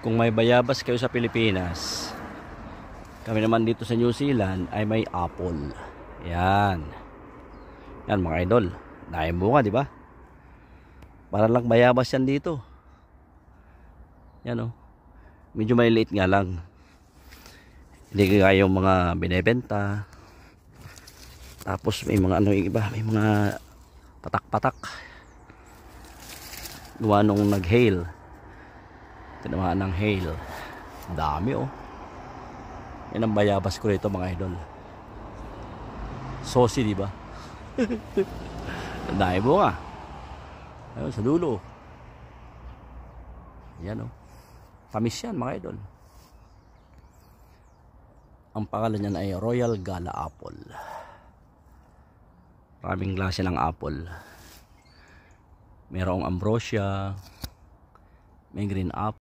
Kung may bayabas kayo sa Pilipinas, kami naman dito sa New Zealand ay may apple. Yan. Yan mga idol. Dahil bunga, di ba? Para lang bayabas yan dito. Yan o. Medyo maliliit nga lang. Hindi kaya yung mga binebenta. Tapos may mga ano yung iba, may mga patak-patak. Gawa nung nag-hail. Tinamaan ng hail. Dami oh. Yan ang bayabas ko rito mga idol. Saucy, di ba? Dahil bunga. Ayun sa dulo. Yan oh. Tamis yan mga idol. Ang pangalan niyan ay Royal Gala Apple. Maraming klase ng apple. Merong ambrosia, may green apple.